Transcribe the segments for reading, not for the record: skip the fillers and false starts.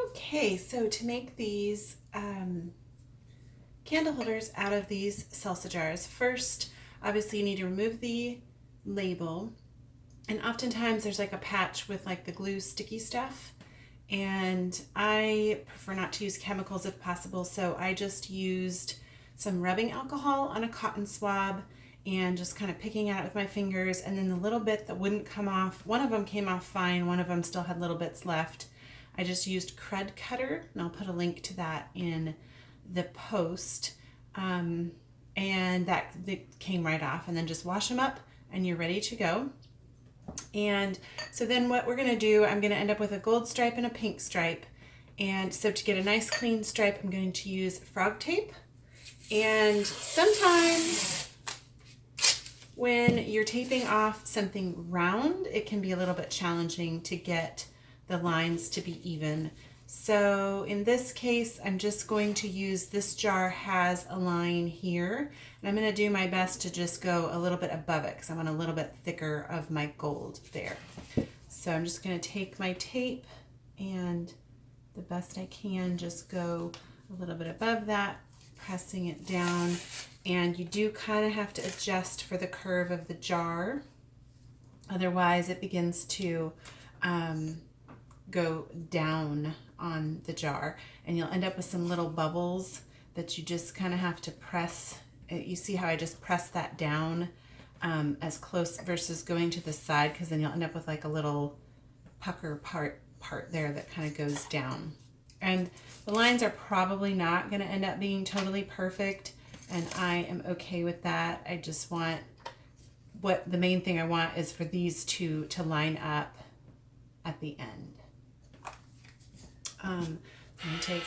Okay, so to make these candle holders out of these salsa jars, first, obviously you need to remove the label. And oftentimes there's like a patch with like the glue sticky stuff. And I prefer not to use chemicals if possible, so I just used some rubbing alcohol on a cotton swab and just kind of picking at it with my fingers. And then the little bit that wouldn't come off, one of them came off fine, one of them still had little bits left. I just used Crud Cutter, and I'll put a link to that in the post. And that came right off, and then just wash them up and you're ready to go. And so then what we're going to do, I'm going to end up with a gold stripe and a pink stripe. And so to get a nice clean stripe, I'm going to use frog tape. And sometimes when you're taping off something round, it can be a little bit challenging to get the lines to be even. So in this case, I'm just going to use, this jar has a line here, and I'm going to do my best to just go a little bit above it because I want a little bit thicker of my gold there. So I'm just going to take my tape and the best I can just go a little bit above that, pressing it down. And you do kind of have to adjust for the curve of the jar, otherwise it begins to go down on the jar, and you'll end up with some little bubbles that you just kind of have to press. You see how I just press that down as close versus going to the side, because then you'll end up with like a little pucker part there that kind of goes down. And the lines are probably not going to end up being totally perfect, and I am okay with that. I just want, what the main thing I want is for these two to line up at the end. I'm going to take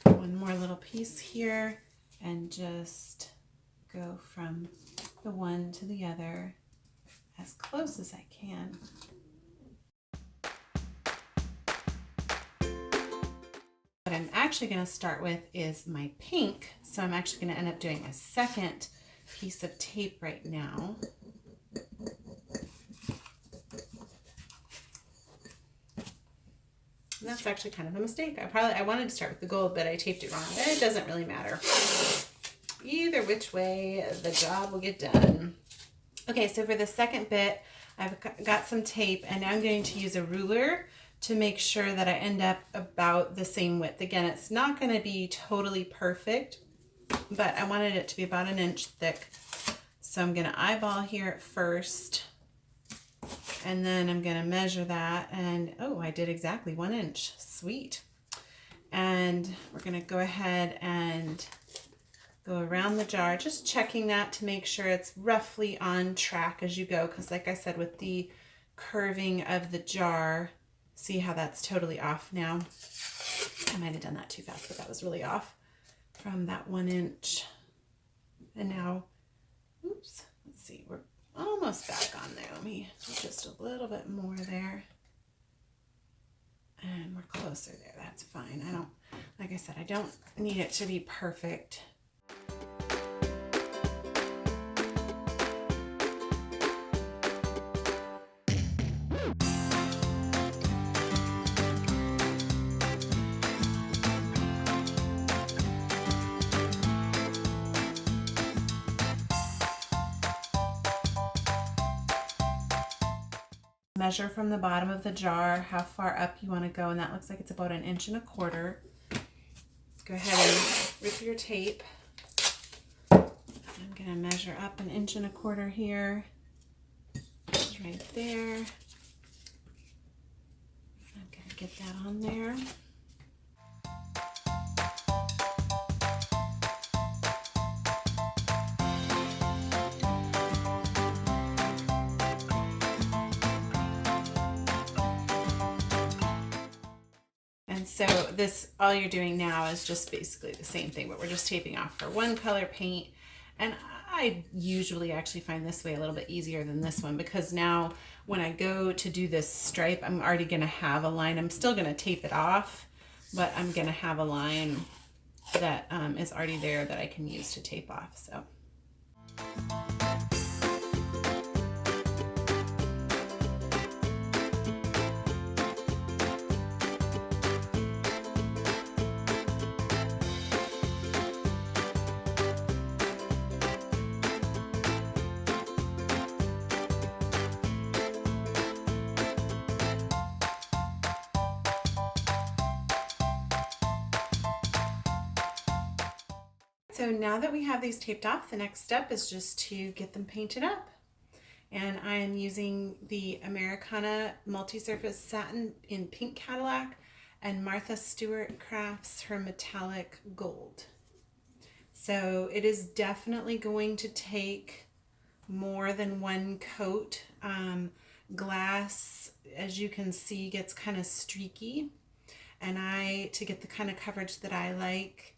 one more little piece here and just go from the one to the other as close as I can. What I'm actually going to start with is my pink, so I'm actually going to end up doing a second piece of tape right now. And that's actually kind of a mistake. I wanted to start with the gold, but I taped it wrong. But it doesn't really matter. Either which way, the job will get done. Okay, so for the second bit, I've got some tape, and now I'm going to use a ruler to make sure that I end up about the same width. Again, it's not going to be totally perfect, but I wanted it to be about 1 inch thick. So I'm going to eyeball here at first. And then I'm going to measure that, and oh, I did exactly 1 inch. Sweet. And we're going to go ahead and go around the jar, just checking that to make sure it's roughly on track as you go, because like I said, with the curving of the jar, see how that's totally off now? I might have done that too fast, but that was really off from that 1 inch. And now, oops, let's see, we're almost back on there. Let me do just a little bit more there. And we're closer there. That's fine. I don't, like I said, I don't need it to be perfect. Measure from the bottom of the jar how far up you want to go, and that looks like it's about 1 1/4 inches. Go ahead and rip your tape. I'm going to measure up 1 1/4 inches here, right there. I'm going to get that on there. So this, all you're doing now is just basically the same thing, but we're just taping off for one color paint. And I usually actually find this way a little bit easier than this one, because now when I go to do this stripe, I'm already going to have a line. I'm still going to tape it off, but I'm going to have a line that is already there that I can use to tape off. So. So now that we have these taped off, the next step is just to get them painted up. And I am using the Americana Multi-Surface Satin in Pink Cadillac and Martha Stewart Crafts her Metallic Gold. So it is definitely going to take more than one coat. Glass, as you can see, gets kind of streaky. And to get the kind of coverage that I like,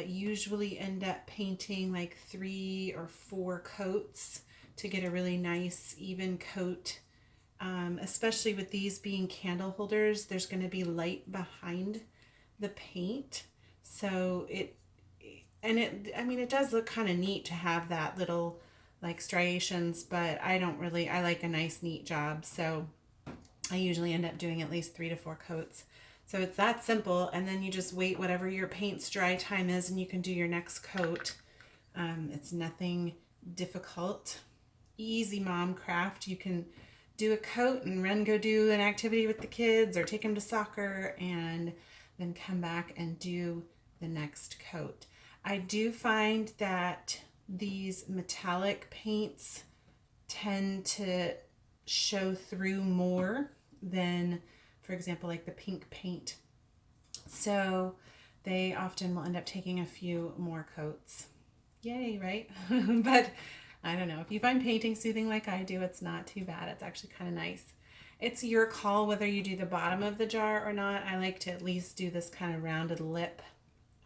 usually end up painting like 3 or 4 coats to get a really nice even coat. Especially with these being candle holders, there's going to be light behind the paint. So it does look kind of neat to have that little like striations, but I like a nice neat job. So I usually end up doing at least 3 to 4 coats. So it's that simple, and then you just wait whatever your paint's dry time is and you can do your next coat. It's nothing difficult. Easy mom craft. You can do a coat and run go do an activity with the kids or take them to soccer and then come back and do the next coat. I do find that these metallic paints tend to show through more than, for example, like the pink paint. So they often will end up taking a few more coats. Yay, right? But I don't know. If you find painting soothing like I do, it's not too bad. It's actually kind of nice. It's your call whether you do the bottom of the jar or not. I like to at least do this kind of rounded lip.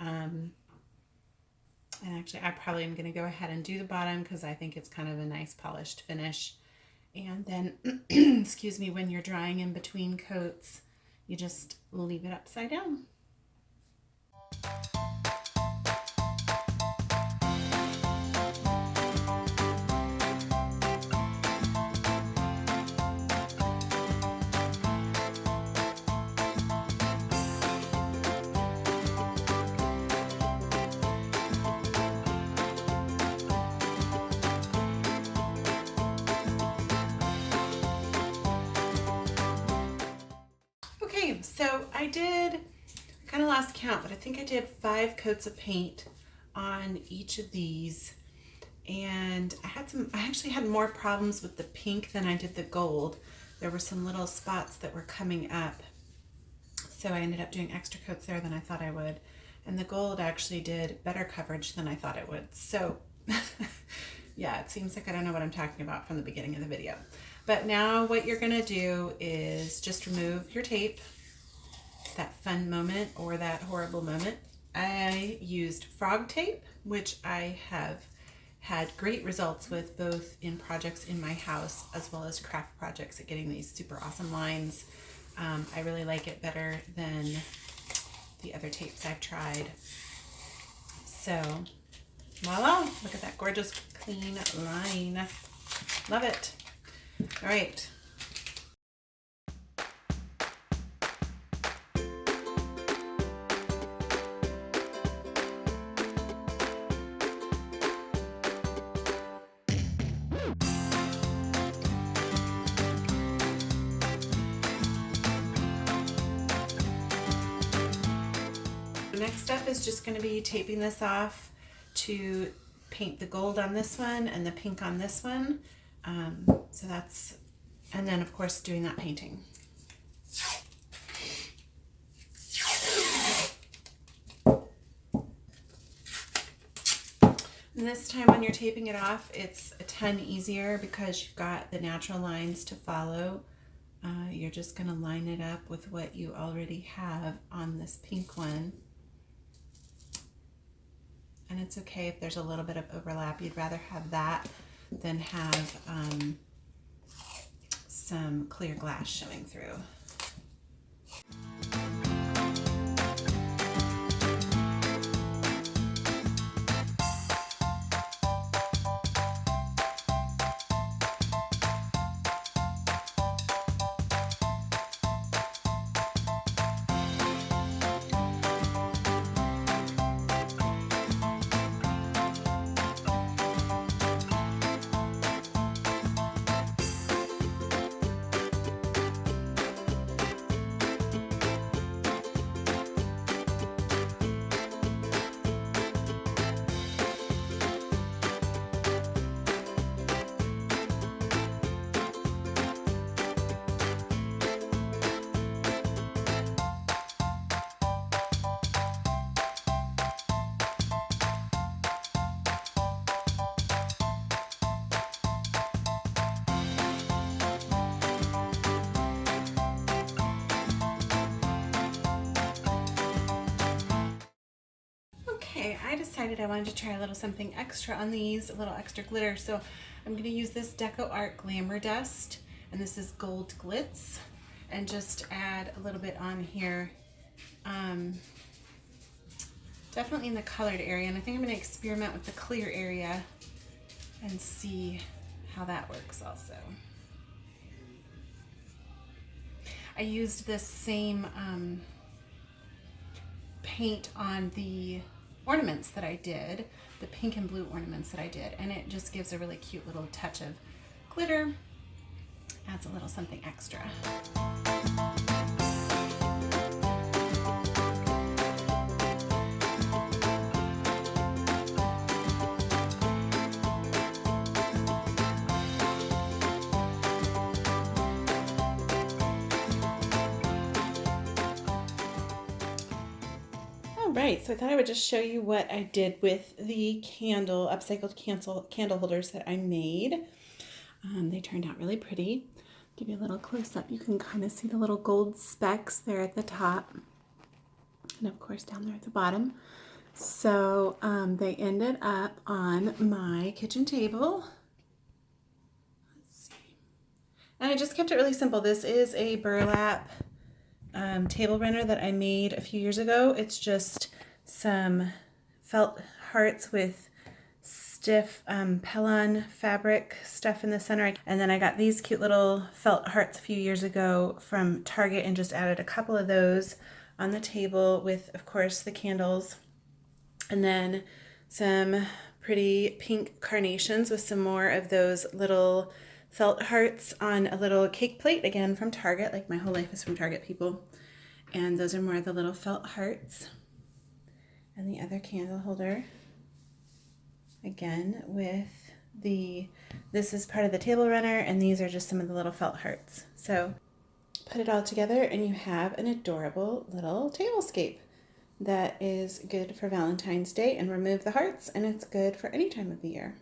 And actually, I probably am going to go ahead and do the bottom because I think it's kind of a nice polished finish. And then, excuse me, when you're drying in between coats, you just leave it upside down. Okay, so I kind of lost count, but I think I did 5 coats of paint on each of these. And I actually had more problems with the pink than I did the gold. There were some little spots that were coming up. So I ended up doing extra coats there than I thought I would. And the gold actually did better coverage than I thought it would. So yeah, it seems like I don't know what I'm talking about from the beginning of the video. But now what you're gonna do is just remove your tape. It's that fun moment or that horrible moment. I used frog tape, which I have had great results with both in projects in my house as well as craft projects at getting these super awesome lines. I really like it better than the other tapes I've tried. So voila, look at that gorgeous clean line. Love it. All right. The next step is just going to be taping this off to paint the gold on this one and the pink on this one. And then of course doing that painting. And this time when you're taping it off, it's a ton easier because you've got the natural lines to follow. You're just going to line it up with what you already have on this pink one. And it's okay if there's a little bit of overlap. You'd rather have that than have some clear glass showing through. Okay, I decided I wanted to try a little something extra on these, a little extra glitter. So I'm going to use this Deco Art Glamour Dust, and this is Gold Glitz, and just add a little bit on here. Definitely in the colored area, and I think I'm going to experiment with the clear area and see how that works also. I used this same paint on the ornaments that I did, the pink and blue ornaments that I did, and it just gives a really cute little touch of glitter, adds a little something extra. Right, so I thought I would just show you what I did with the upcycled candle holders that I made. They turned out really pretty. Give you a little close up. You can kind of see the little gold specks there at the top, and of course down there at the bottom. So they ended up on my kitchen table. Let's see. And I just kept it really simple. This is a burlap table runner that I made a few years ago. It's just some felt hearts with stiff Pellon fabric stuff in the center. And then I got these cute little felt hearts a few years ago from Target and just added a couple of those on the table with, of course, the candles. And then some pretty pink carnations with some more of those little felt hearts on a little cake plate, again from Target. Like, my whole life is from Target, people. And those are more of the little felt hearts. And the other candle holder, again with this is part of the table runner, and these are just some of the little felt hearts. So put it all together and you have an adorable little tablescape that is good for Valentine's Day, and remove the hearts and it's good for any time of the year.